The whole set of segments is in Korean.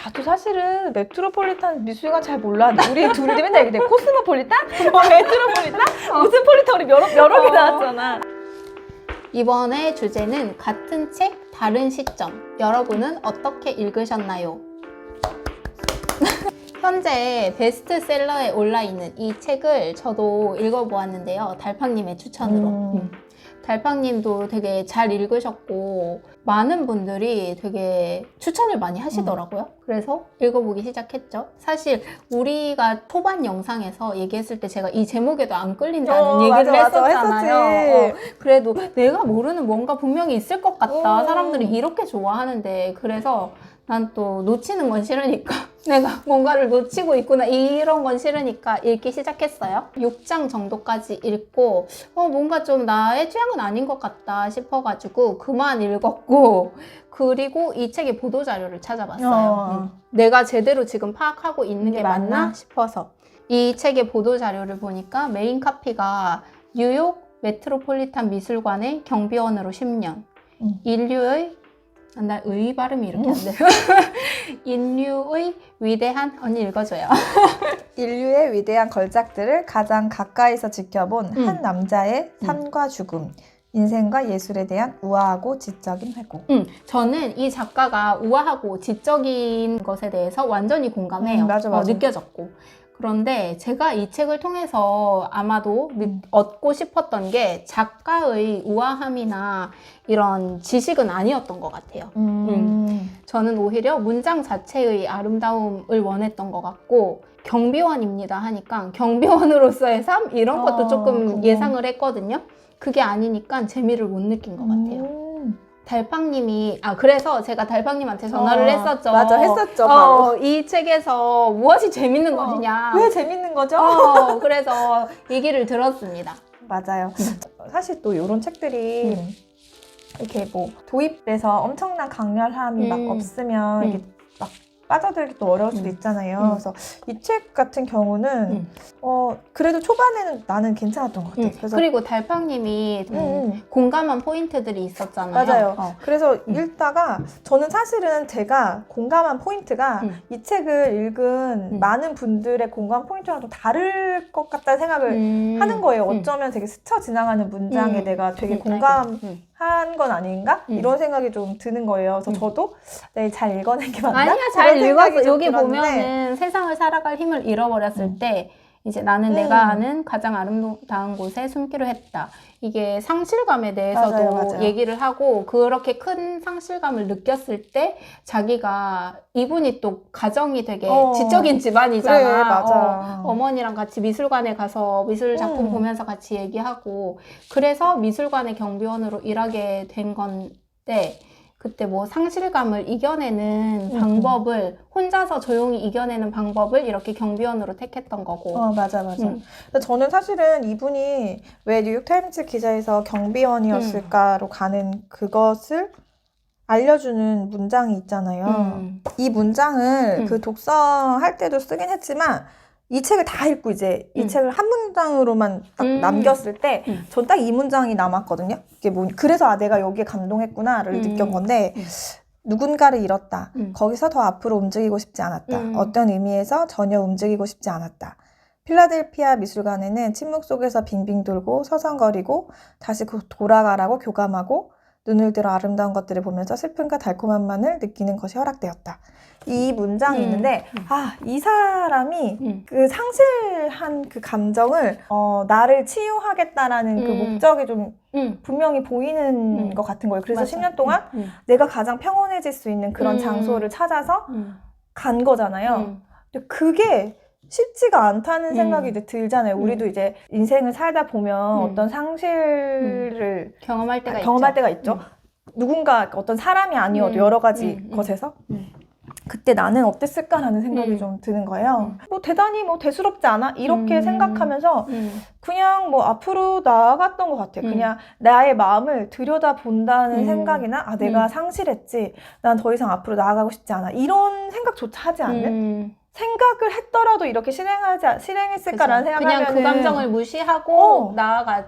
나도 사실은 메트로폴리탄 미술관 잘 몰라. 우리 둘이 맨날 얘기해. 코스모폴리탄? 뭐 메트로폴리탄? 무슨 폴리탄 우리 여러 개 나왔잖아. 이번에 주제는 같은 책, 다른 시점. 여러분은 어떻게 읽으셨나요? 현재 베스트셀러에 올라있는 이 책을 저도 읽어보았는데요. 달팡님의 추천으로. 달팡님도 되게 잘 읽으셨고 많은 분들이 되게 추천을 많이 하시더라고요. 그래서 읽어보기 시작했죠. 사실 우리가 초반 영상에서 얘기했을 때 제가 이 제목에도 안 끌린다는 얘기를 했었잖아요. 그래도 내가 모르는 뭔가 분명히 있을 것 같다. 사람들이 이렇게 좋아하는데 그래서 난 또 놓치는 건 싫으니까 내가 뭔가를 놓치고 있구나 이런 건 싫으니까 읽기 시작했어요. 6장 정도까지 읽고 뭔가 좀 나의 취향은 아닌 것 같다 싶어가지고 그만 읽었고 그리고 이 책의 보도자료를 찾아봤어요. 내가 제대로 지금 파악하고 있는 게 맞나 싶어서 이 책의 보도자료를 보니까 메인 카피가 뉴욕 메트로폴리탄 미술관의 경비원으로 10년 인류의 나 의 발음이 이렇게 안 돼요. 인류의 위대한 언니 읽어줘요. 인류의 위대한 걸작들을 가장 가까이서 지켜본 한 남자의 삶과 죽음, 인생과 예술에 대한 우아하고 지적인 회고. 저는 이 작가가 우아하고 지적인 것에 대해서 완전히 공감해요. 맞아. 느껴졌고. 그런데 제가 이 책을 통해서 아마도 얻고 싶었던 게 작가의 우아함이나 이런 지식은 아니었던 것 같아요. 저는 오히려 문장 자체의 아름다움을 원했던 것 같고 경비원입니다 하니까 경비원으로서의 삶? 이런 것도 조금 예상을 했거든요. 그게 아니니까 재미를 못 느낀 것 같아요. 달팡님이 그래서 제가 달팡님한테 전화를 했었죠. 맞아, 했었죠. 바로. 이 책에서 무엇이 재밌는 것이냐. 왜 재밌는 거죠? 그래서 얘기를 들었습니다. 맞아요. 사실 또 이런 책들이 이렇게 뭐 도입돼서 엄청난 강렬함이 막 없으면 이렇게 막 빠져들기 또 어려울 수도 있잖아요. 그래서 이 책 같은 경우는 그래도 초반에는 나는 괜찮았던 것 같아요. 그래서 그리고 달팡님이 공감한 포인트들이 있었잖아요. 맞아요. 그래서 읽다가 저는 사실은 제가 공감한 포인트가 이 책을 읽은 많은 분들의 공감 포인트랑 좀 다를 것 같다는 생각을 하는 거예요. 어쩌면 되게 스쳐 지나가는 문장에 내가 되게 공감한 건 아닌가? 이런 생각이 좀 드는 거예요. 그래서 저도 잘 읽어낸 게 맞나? 아니야, 잘 읽었어. 여기 보면은 세상을 살아갈 힘을 잃어버렸을 때 이제 나는 내가 아는 가장 아름다운 곳에 숨기로 했다. 이게 상실감에 대해서도 맞아요. 얘기를 하고 그렇게 큰 상실감을 느꼈을 때 자기가 이분이 또 가정이 되게 지적인 집안이잖아. 그래, 맞아. 어머니랑 같이 미술관에 가서 미술 작품 보면서 같이 얘기하고 그래서 미술관의 경비원으로 일하게 된 건데 그때 뭐 상실감을 이겨내는 방법을 혼자서 조용히 이겨내는 방법을 이렇게 경비원으로 택했던 거고. 맞아. 저는 사실은 이분이 왜 뉴욕타임즈 기자에서 경비원이었을까로 가는 그것을 알려주는 문장이 있잖아요. 이 문장을 그 독서할 때도 쓰긴 했지만 이 책을 다 읽고 이제 이 책을 한 문장으로만 딱 남겼을 때 전 딱 이 문장이 남았거든요. 이게 그래서 내가 여기에 감동했구나를 느낀 건데 누군가를 잃었다. 거기서 더 앞으로 움직이고 싶지 않았다. 어떤 의미에서 전혀 움직이고 싶지 않았다. 필라델피아 미술관에는 침묵 속에서 빙빙 돌고 서성거리고 다시 돌아가라고 교감하고 눈을 들어 아름다운 것들을 보면서 슬픔과 달콤함만을 느끼는 것이 허락되었다. 이 문장이 있는데 이 사람이 그 상실한 그 감정을 나를 치유하겠다라는 그 목적이 좀 분명히 보이는 것 같은 거예요. 그래서 맞아. 10년 동안 내가 가장 평온해질 수 있는 그런 장소를 찾아서 간 거잖아요. 근데 그게 쉽지가 않다는 생각이 이제 들잖아요. 우리도 이제 인생을 살다 보면 어떤 상실을 경험할 때가 있죠. 누군가 어떤 사람이 아니어도 여러 가지 것에서 그때 나는 어땠을까라는 생각이 좀 드는 거예요. 뭐 대단히 뭐 대수롭지 않아? 이렇게 생각하면서 그냥 뭐 앞으로 나아갔던 것 같아요. 그냥 나의 마음을 들여다본다는 생각이나 내가 상실했지. 난 더 이상 앞으로 나아가고 싶지 않아. 이런 생각조차 하지 않는? 생각을 했더라도 이렇게 실행했을까라는 생각을 그냥 그 감정을 무시하고 나아간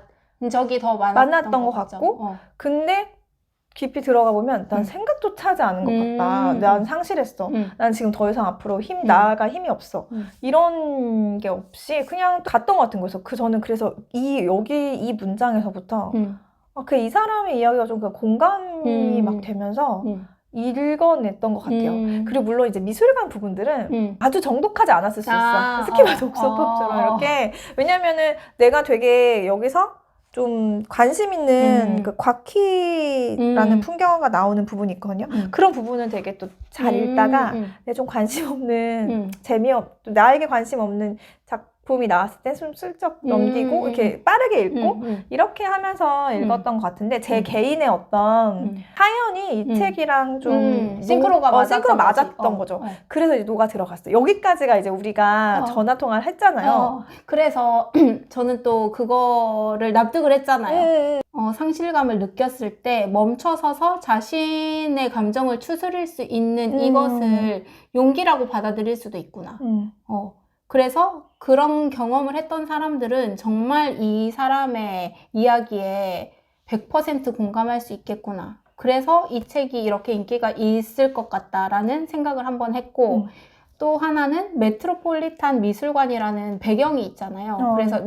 적이 더 많았던 것 같고 근데 깊이 들어가 보면 난 생각조차 하지 않은 것 같다. 난 상실했어. 난 지금 더 이상 앞으로 나아갈 힘이 없어. 이런 게 없이 그냥 갔던 것 같은 거였어. 저는 그래서 여기 이 문장에서부터 이 사람의 이야기가 좀 공감이 막 되면서 읽어냈던 것 같아요. 그리고 물론 이제 미술관 부분들은 아주 정독하지 않았을 수 있어. 스키마 독서법처럼 이렇게. 왜냐면은 내가 되게 여기서 좀 관심 있는 그 곽희라는 풍경화가 나오는 부분이 있거든요. 그런 부분은 되게 또 잘 읽다가 내가 좀 관심 없는 나에게 관심 없는 작품이 나왔을 때 좀 슬쩍 넘기고 이렇게 빠르게 읽고 이렇게 하면서 읽었던 것 같은데 제 개인의 어떤 사연이 이 책이랑 좀 싱크로가 맞았던 거죠. 그래서 이제 녹아 들어갔어요. 여기까지가 이제 우리가 전화 통화를 했잖아요. 그래서 저는 또 그거를 납득을 했잖아요. 상실감을 느꼈을 때 멈춰서서 자신의 감정을 추스릴 수 있는 이것을 용기라고 받아들일 수도 있구나. 그래서 그런 경험을 했던 사람들은 정말 이 사람의 이야기에 100% 공감할 수 있겠구나. 그래서 이 책이 이렇게 인기가 있을 것 같다라는 생각을 한번 했고 또 하나는 메트로폴리탄 미술관이라는 배경이 있잖아요. 그래서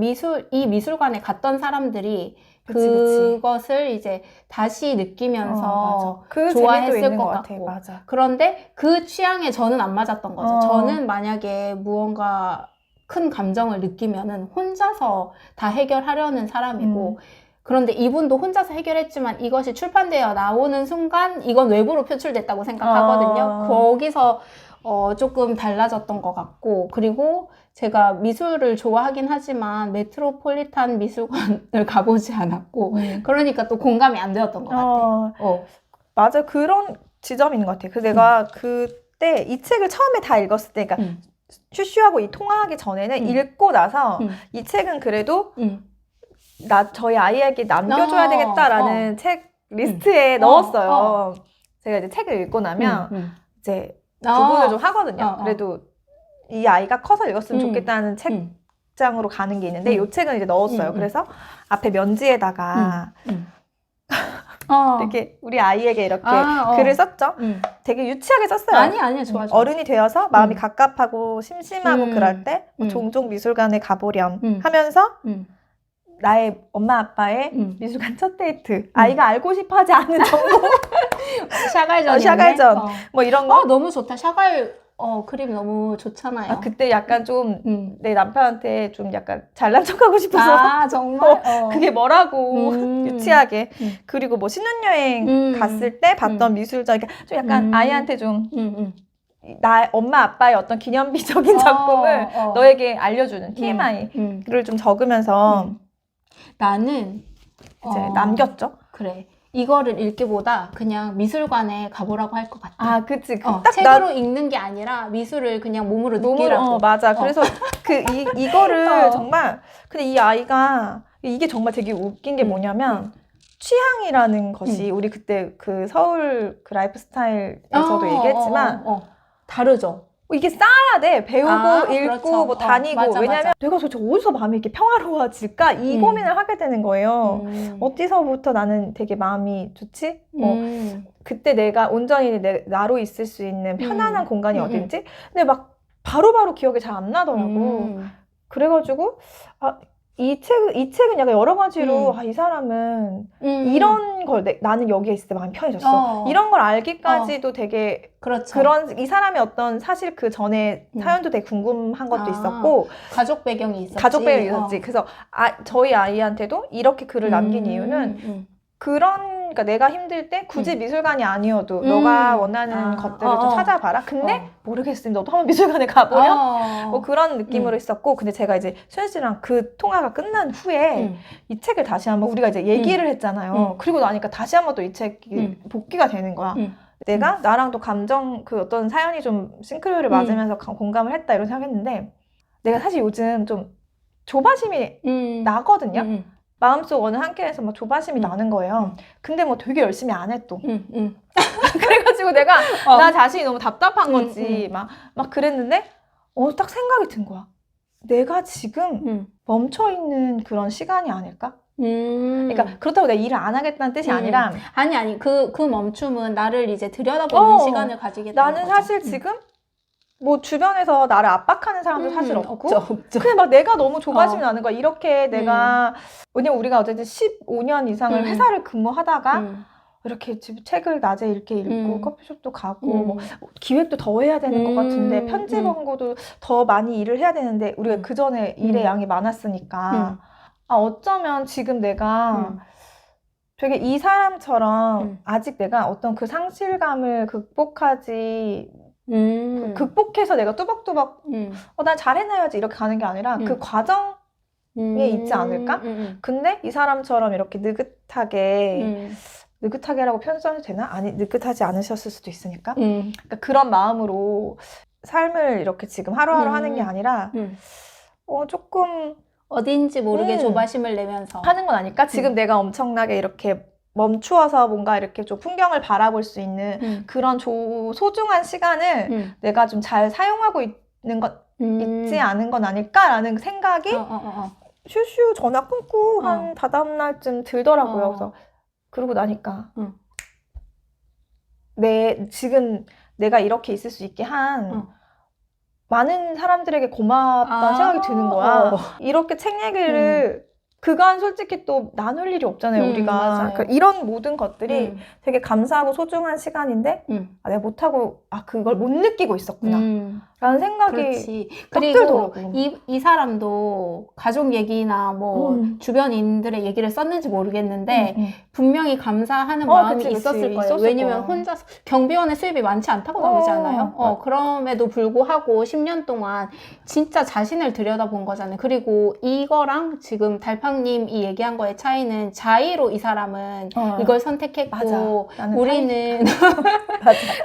이 미술관에 갔던 사람들이 그것을 이제 다시 느끼면서 좋아했을 것 같고 맞아. 그런데 그 취향에 저는 안 맞았던 거죠. 저는 만약에 무언가 큰 감정을 느끼면은 혼자서 다 해결하려는 사람이고 그런데 이분도 혼자서 해결했지만 이것이 출판되어 나오는 순간 이건 외부로 표출됐다고 생각하거든요. 거기서 조금 달라졌던 것 같고 그리고 제가 미술을 좋아하긴 하지만 메트로폴리탄 미술관을 가보지 않았고 그러니까 또 공감이 안 되었던 것 같아요. 맞아. 그런 지점이 있는 것 같아요. 그래서 내가 그때 이 책을 처음에 다 읽었을 때 그러니까 슈슈하고 이 통화하기 전에는 읽고 나서 이 책은 그래도 저희 아이에게 남겨줘야 되겠다라는 책 리스트에 넣었어요. 제가 이제 책을 읽고 나면 이제 구분을 좀 하거든요. 그래도 이 아이가 커서 읽었으면 좋겠다는 책장으로 가는 게 있는데 이 책은 이제 넣었어요. 그래서 앞에 면지에다가 이렇게 우리 아이에게 이렇게 글을 썼죠. 되게 유치하게 썼어요. 아니 좋아. 어른이 되어서 마음이 갑갑하고 심심하고 그럴 때 종종 미술관에 가보렴 하면서 나의 엄마 아빠의 미술관 첫 데이트 아이가 알고 싶어하지 않은 정보 샤갈전 뭐 이런 거 너무 좋다. 샤갈 그림 너무 좋잖아요. 그때 약간 좀 내 남편한테 좀 약간 잘난 척하고 싶어서 정말? 그게 뭐라고 유치하게 그리고 뭐 신혼여행 갔을 때 봤던 미술전 좀 약간 아이한테 좀 나 엄마 아빠의 어떤 기념비적인 작품을 너에게 알려주는 TMI를 좀 적으면서 나는 이제 남겼죠. 그래. 이거를 읽기보다 그냥 미술관에 가보라고 할 것 같아. 그치. 책으로 읽는 게 아니라 미술을 그냥 몸으로 느끼라고. 맞아. 그래서 이거를 정말 근데 이 아이가 이게 정말 되게 웃긴 게 뭐냐면 취향이라는 것이 우리 그때 그 서울 그 라이프 스타일에서도 얘기했지만 다르죠. 이게 쌓아야 돼. 배우고 읽고 그렇죠. 뭐 다니고 맞아. 왜냐면 내가 도대체 어디서 마음이 이렇게 평화로워질까 이 고민을 하게 되는 거예요. 어디서부터 나는 되게 마음이 좋지? 그때 내가 온전히 나로 있을 수 있는 편안한 공간이 어딘지 근데 막 바로바로 기억이 잘 안 나더라고. 그래가지고 이 책은 약간 여러 가지로 이 사람은 이런 걸 나는 여기에 있을 때 마음이 편해졌어. 이런 걸 알기까지도 되게 그렇죠. 그런 이 사람의 어떤 사실 그 전에 사연도 되게 궁금한 것도 있었고 가족 배경이 있었지. 그래서 저희 아이한테도 이렇게 글을 남긴 이유는 그러니까 내가 힘들 때 굳이 미술관이 아니어도 너가 원하는 것들을 좀 찾아봐라. 근데 모르겠으면 너도 한번 미술관에 가보렴. 뭐 그런 느낌으로 있었고 근데 제가 이제 수현 씨랑 그 통화가 끝난 후에 이 책을 다시 한번 우리가 이제 얘기를 했잖아요. 그리고 나니까 다시 한번 또 이 책이 복기가 되는 거야. 내가 나랑 또 감정 그 어떤 사연이 좀 싱크로율을 맞으면서 공감을 했다 이런 생각했는데 내가 사실 요즘 좀 조바심이 나거든요. 마음속 어느 한켠에서 막 조바심이 나는 거예요. 근데 뭐 되게 열심히 안 해 또. 그래가지고 내가 나 자신이 너무 답답한 거지. 막 그랬는데 딱 생각이 든 거야. 내가 지금 멈춰있는 그런 시간이 아닐까? 그러니까 그렇다고 내가 일을 안 하겠다는 뜻이 아니라 아니 그 멈춤은 나를 이제 들여다보는 시간을 가지겠다는 나는 거죠. 사실 지금 뭐 주변에서 나를 압박하는 사람도 사실 없고 없죠. 그냥 막 내가 너무 조바심이 나는 거야. 이렇게 내가 왜냐면 우리가 어쨌든 15년 이상을 회사를 근무하다가 이렇게 책을 낮에 이렇게 읽고 커피숍도 가고 뭐 기획도 더 해야 되는 것 같은데 편집 원고도 더 많이 일을 해야 되는데 우리가 그 전에 일의 양이 많았으니까 아 어쩌면 지금 내가 되게 이 사람처럼 아직 내가 어떤 그 상실감을 극복하지 극복해서 내가 뚜벅뚜벅 난 잘해놔야지 이렇게 가는 게 아니라 그 과정에 있지 않을까? 근데 이 사람처럼 이렇게 느긋하게라고 표현 써도 되나? 아니 느긋하지 않으셨을 수도 있으니까 그러니까 그런 마음으로 삶을 이렇게 지금 하루하루 하는 게 아니라 조금 어딘지 모르게 조바심을 내면서 하는 건 아닐까? 지금 내가 엄청나게 이렇게 멈추어서 뭔가 이렇게 좀 풍경을 바라볼 수 있는 그런 소중한 시간을 내가 좀 잘 사용하고 있지 않은 건 아닐까라는 생각이 슈슈 전화 끊고 한 다다음 날쯤 들더라고요. 그래서 그러고 나니까 지금 내가 이렇게 있을 수 있게 한 많은 사람들에게 고맙다는 생각이 드는 거야. 이렇게 책 얘기를 그간 솔직히 또 나눌 일이 없잖아요, 우리가. 그러니까 이런 모든 것들이 되게 감사하고 소중한 시간인데, 내가 못하고, 그걸 못 느끼고 있었구나. 라는 생각이 딱 들더라고. 이 사람도 가족 얘기나 뭐 주변인들의 얘기를 썼는지 모르겠는데, 분명히 감사하는 마음이 있었을 거예요. 왜냐면 혼자서 경비원의 수입이 많지 않다고 나오지 않아요? 그럼에도 불구하고 10년 동안 진짜 자신을 들여다본 거잖아요. 그리고 이거랑 지금 달팡님이 얘기한 거의 차이는 자의로 이 사람은 이걸 선택했고 우리는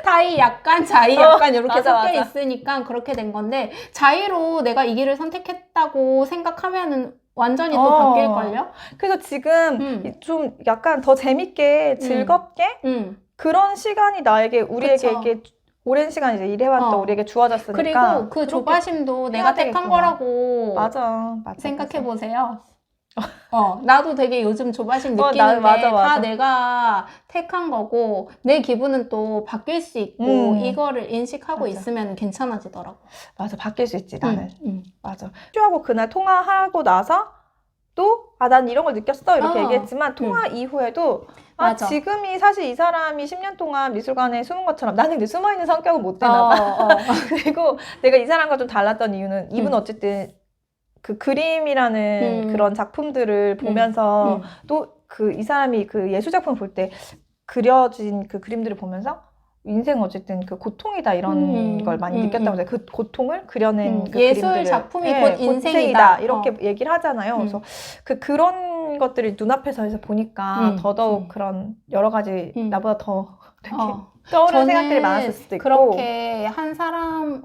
타이 약간 자의 약간 이렇게 섞여 있으니까 그렇게 된 건데 자의로 내가 이 길을 선택했다고 생각하면은 완전히 또 바뀔걸요? 그래서 지금 좀 약간 더 재밌게 즐겁게 그런 시간이 우리에게 이게 오랜 시간 이제 일해왔던 우리에게 주어졌으니까 그리고 그 조바심도 내가 택한 거라고 맞아. 생각해보세요. 나도 되게 요즘 조바심 느끼는데 맞아. 다 내가 택한 거고 내 기분은 또 바뀔 수 있고 이거를 인식하고 있으면 괜찮아지더라고. 맞아, 바뀔 수 있지 나는. 맞아. 슈하고 그날 통화하고 나서 또 난 이런 걸 느꼈어 이렇게 얘기했지만 통화 이후에도 지금이 사실 이 사람이 10년 동안 미술관에 숨은 것처럼 나는 근데 숨어있는 성격은 못 되나 봐. 그리고 내가 이 사람과 좀 달랐던 이유는 이분 어쨌든 그 그림이라는 그런 작품들을 보면서 또 이 사람이 그 예술작품을 볼 때 그려진 그 그림들을 보면서 인생은 어쨌든 그 고통이다 이런 걸 많이 느꼈다고 해요. 그 고통을 그려낸 그 예술 그림들을 작품이 곧 인생이다 이렇게 얘기를 하잖아요. 그래서 그런 것들이 눈앞에서 해서 보니까 더더욱 그런 여러 가지 나보다 더 되게 떠오르는 생각들이 많았을 수도 있고 그렇게 한 사람이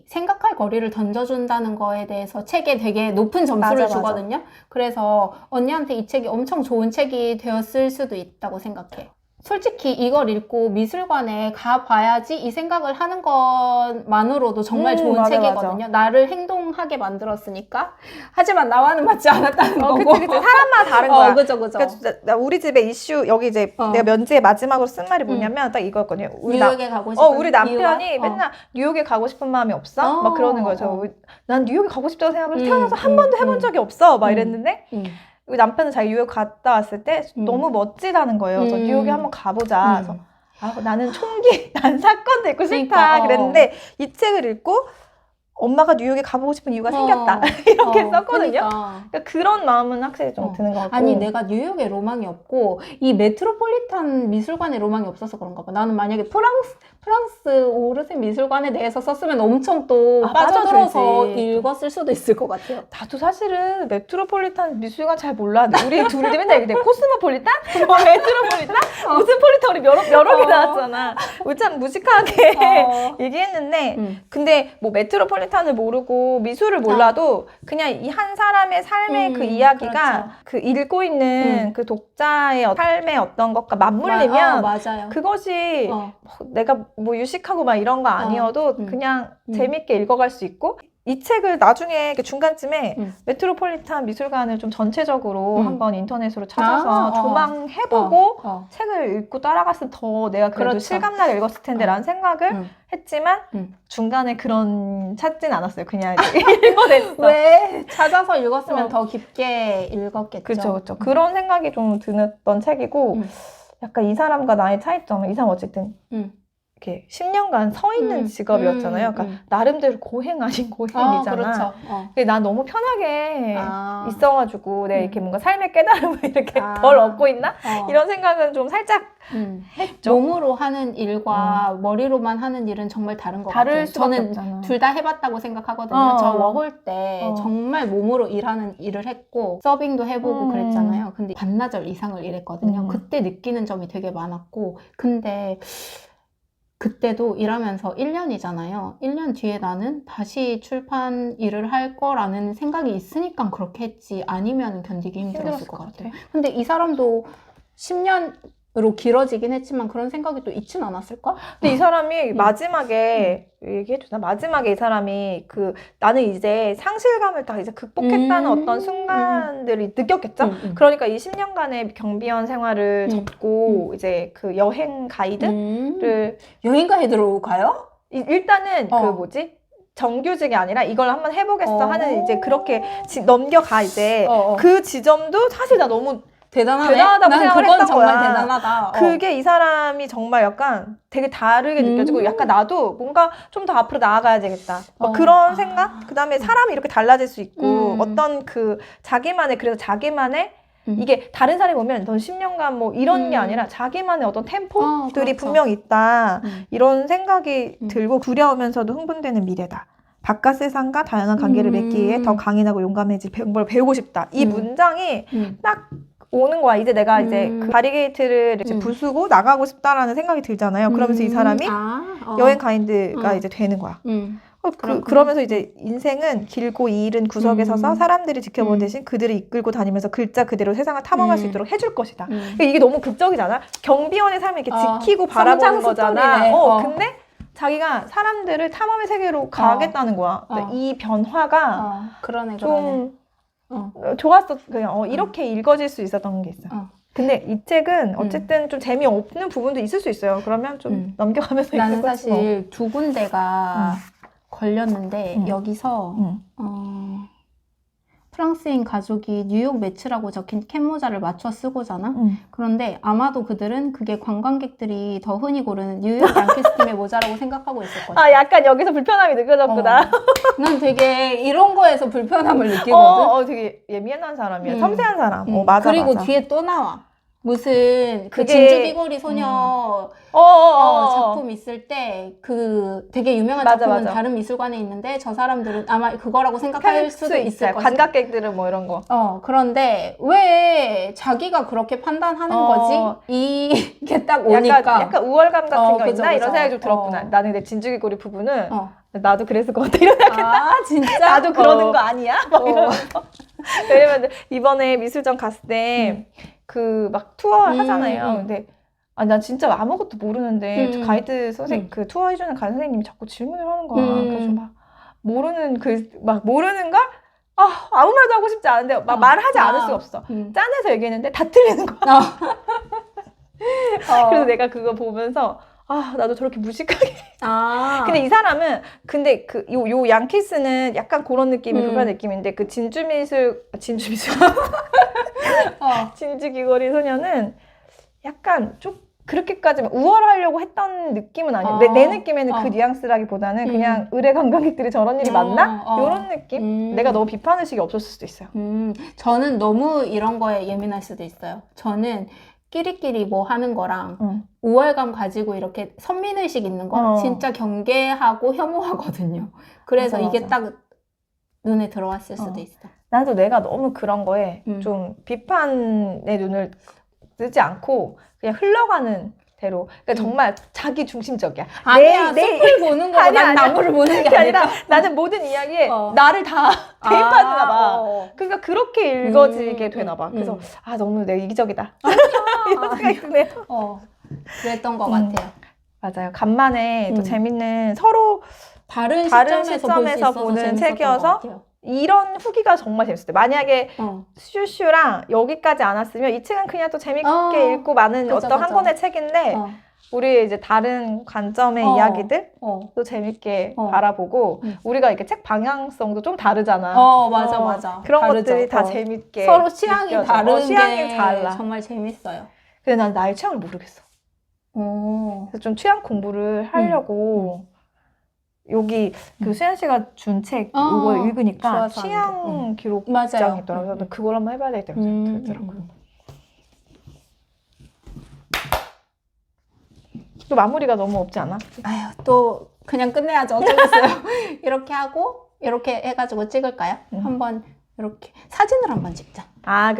생각할 거리를 던져준다는 거에 대해서 책에 되게 높은 점수를 주거든요. 그래서 언니한테 이 책이 엄청 좋은 책이 되었을 수도 있다고 생각해. 솔직히 이걸 읽고 미술관에 가봐야지 이 생각을 하는 것만으로도 정말 좋은 책이거든요. 나를 행동하게 만들었으니까. 하지만 나와는 맞지 않았다는 거고. 그치. 사람마다 다른 거야. 그죠. 그러니까 우리 집에 이슈 여기 이제 내가 면지에 마지막으로 쓴 말이 뭐냐면 딱 이거였거든요. 뉴욕에 가고 싶은 우리 남편이 맨날 뉴욕에 가고 싶은 마음이 없어? 막 그러는 거예요. 난 뉴욕에 가고 싶다고 생각을 태어나서 한 번도 해본 적이 없어. 막 이랬는데 우리 남편은 자기 뉴욕 갔다 왔을 때 너무 멋지다는 거예요. 그래서 뉴욕에 한번 가보자. 그래서 나는 난 사건도 읽고 싫다. 그랬는데 이 책을 읽고 엄마가 뉴욕에 가보고 싶은 이유가 생겼다. 이렇게 썼거든요. 그러니까 그런 마음은 확실히 좀 드는 것 같고. 아니 내가 뉴욕에 로망이 없고 이 메트로폴리탄 미술관에 로망이 없어서 그런가 봐. 나는 만약에 프랑스 오르세 미술관에 대해서 썼으면 엄청 또 빠져들어서 읽었을 수도 있을 것 같아요. 나도 사실은 메트로폴리탄 미술관 잘 몰라. 우리 둘이 맨날 얘기해. 코스모폴리탄? 뭐 메트로폴리탄? 무슨 폴리탄 우리 여러 개 나왔잖아. 우리 참 무식하게 얘기했는데 근데 뭐 메트로폴리탄을 모르고 미술을 몰라도 그냥 이 한 사람의 삶의 그 이야기가 그 읽고 있는 그 독자의 삶의 어떤 것과 맞물리면 맞아요. 그것이 내가 뭐 유식하고 막 이런 거 아니어도 그냥 재밌게 읽어갈 수 있고 이 책을 나중에 이렇게 중간쯤에 메트로폴리탄 미술관을 좀 전체적으로 한번 인터넷으로 찾아서 조망해보고 책을 읽고 따라갔으면 더 내가 그래도 그렇죠. 실감나게 읽었을 텐데 라는 생각을 했지만 중간에 그런 찾진 않았어요. 그냥 이제 읽어냈어. 왜? 찾아서 읽었으면 더 깊게 읽었겠죠. 그렇죠. 그런 생각이 좀 들었던 책이고 약간 이 사람과 나의 차이점은 이 사람 어쨌든 이렇게 10년간 서 있는 직업이었잖아요. 그러니까 나름대로 고행 아닌 고행이잖아. 그렇죠. 근데 난 너무 편하게 있어가지고 내가 이렇게 뭔가 삶의 깨달음을 이렇게 덜 얻고 있나? 이런 생각은 좀 살짝 했죠. 몸으로 하는 일과 머리로만 하는 일은 정말 다른 것 같아요. 다를 수밖에 저는 없잖아. 둘 다 해봤다고 생각하거든요. 저 워홀 때 정말 몸으로 일하는 일을 했고 서빙도 해보고 그랬잖아요. 근데 반나절 이상을 일했거든요. 그때 느끼는 점이 되게 많았고 근데 그때도 일하면서 1년이잖아요. 1년 뒤에 나는 다시 출판 일을 할 거라는 생각이 있으니까 그렇게 했지 아니면 견디기 힘들었을 것 같아요. 근데 이 사람도 10년으로 길어지긴 했지만 그런 생각이 또 있진 않았을까? 근데 이 사람이 마지막에 얘기해주나? 마지막에 이 사람이 나는 이제 상실감을 다 이제 극복했다는 어떤 순간들이 느꼈겠죠? 그러니까 이 10년간의 경비원 생활을 접고 이제 그 여행 가이드를 여행 가이드로 가요? 일단은 정규직이 아니라 이걸 한번 해보겠어 하는 이제 그렇게 넘겨가 이제 그 지점도 사실 나 너무 대단하다고 생각을 했던 정말 거야. 대단하다. 그게 이 사람이 정말 약간 되게 다르게 느껴지고 약간 나도 뭔가 좀 더 앞으로 나아가야 되겠다. 그런 생각? 그 다음에 사람이 이렇게 달라질 수 있고 어떤 그래서 자기만의 이게 다른 사람이 보면 넌 10년간 뭐 이런 게 아니라 자기만의 어떤 템포들이 그렇죠. 분명 있다. 이런 생각이 들고 두려우면서도 흥분되는 미래다. 바깥 세상과 다양한 관계를 맺기 위해 더 강인하고 용감해질 방법을 배우고 싶다. 이 문장이 딱 오는 거야. 이제 내가 이제 그 바리게이트를 이제 부수고 나가고 싶다라는 생각이 들잖아요. 그러면서 이 사람이 여행 가이드가 이제 되는 거야. 그러면서 이제 인생은 길고 이 일은 구석에 서서 사람들이 지켜보는 대신 그들을 이끌고 다니면서 글자 그대로 세상을 탐험할 수 있도록 해줄 것이다. 그러니까 이게 너무 극적이잖아. 경비원의 삶을 이렇게 지키고 바라보는 거잖아. 근데 자기가 사람들을 탐험의 세계로 가겠다는 거야. 이 변화가 좀 좋았어. 그냥 이렇게 읽어질 수 있었던 게 있어요. 근데 이 책은 어쨌든 좀 재미없는 부분도 있을 수 있어요. 그러면 좀 넘겨가면서 나는 읽는 거지 뭐. 사실 두 군데가 걸렸는데 여기서 프랑스인 가족이 뉴욕 매츠라고 적힌 캡모자를 맞춰 쓰고잖아. 그런데 아마도 그들은 그게 관광객들이 더 흔히 고르는 뉴욕 양키스 팀의 모자라고 생각하고 있을 거야. 약간 여기서 불편함이 느껴졌구나. 난 되게 이런 거에서 불편함을 느끼거든. 되게 예민한 사람이야. 섬세한 사람. 맞아. 그리고 뒤에 또 나와. 무슨 그 그게- 진주 귀걸이 소녀 작품 있을 때 그 되게 유명한 맞아, 작품은 맞아. 다른 미술관에 있는데 저 사람들은 아마 그거라고 생각할 수도 있을 것이다. 관광객들은 뭐 이런 거. 그런데 왜 자기가 그렇게 판단하는 거지? 이게 딱 오니까 약간 우월감 같은 거 그죠, 있나? 이런 그죠. 생각이 좀 들었구나. 나는 내 진주귀걸이 부분은 나도 그랬을 것 같아. 이런 생각. 진짜? 나도 그러는 거 아니야? 막 이러면서. 왜냐면 이번에 미술전 갔을 때 그 막 투어 하잖아요. 근데 난 진짜 아무것도 모르는데 저 가이드 선생님 그 투어 해주는 가이드 선생님이 자꾸 질문을 하는 거야. 그래서 막 모르는 걸 아무 말도 하고 싶지 않은데 막 말하지 않을 수가 없어. 짠해서 얘기했는데 다 틀리는 거야. 그래서 내가 그거 보면서 나도 저렇게 무식하게. 근데 이 사람은, 요 양키스는 약간 그런 느낌이, 불편한 느낌인데, 그 진주 귀걸이 소녀는 약간 좀 그렇게까지 막 우월하려고 했던 느낌은 아니에요. 내 느낌에는 그 뉘앙스라기보다는 그냥 의뢰 관광객들이 저런 일이 맞나? 이런 느낌? 내가 너무 비판의식이 없었을 수도 있어요. 저는 너무 이런 거에 예민할 수도 있어요. 저는 끼리끼리 뭐 하는 거랑 우월감 가지고 이렇게 선민의식 있는 거 진짜 경계하고 혐오하거든요. 그래서 맞아, 이게 맞아. 딱 눈에 들어왔을 수도 있어. 나도 내가 너무 그런 거에 좀 비판의 눈을 뜨지 않고 그냥 흘러가는 대로. 그러니까 정말 자기 중심적이야. 아니야, 숲을 보는 거고 난 나무를 보는 게 아니라 나는 모든 이야기에 나를 다 대입하나 봐. 그러니까 그렇게 읽어지게 되나 봐. 그래서 너무 내가 이기적이다. 이런 생각이 드네요. 그랬던 것 같아요. 맞아요. 간만에 또 재밌는 서로 다른 다른 시점에서 볼 수 시점에서 있어서 보는 재밌었던 책이어서 것 같아요. 이런 후기가 정말 재밌었어요. 만약에 어. 슈슈랑 여기까지 안 왔으면 이 책은 그냥 또 재밌게 읽고 마는 그죠, 어떤 한 그죠. 권의 책인데 어. 우리 이제 다른 관점의 이야기들 어. 또 재밌게 어. 바라보고 우리가 이렇게 책 방향성도 좀 다르잖아. 맞아, 맞아. 그런 다르죠. 것들이 다 재밌게 서로 취향이 느껴져. 다른 취향이 게 달라. 정말 재밌어요. 근데 난 나의 취향을 모르겠어. 오. 그래서 좀 취향 공부를 하려고 여기 그 수현 씨가 준 책 이거 읽으니까 좋아서 취향 기록장이 맞아요. 있더라고요. 근데 그걸 한번 해봐야 되겠다고 생각이 들더라고요. 또 마무리가 너무 없지 않아? 아유, 또 그냥 끝내야죠. 어쩌겠어요. 이렇게 하고 이렇게 해가지고 찍을까요? 한번 이렇게 사진을 한번 찍자. 아,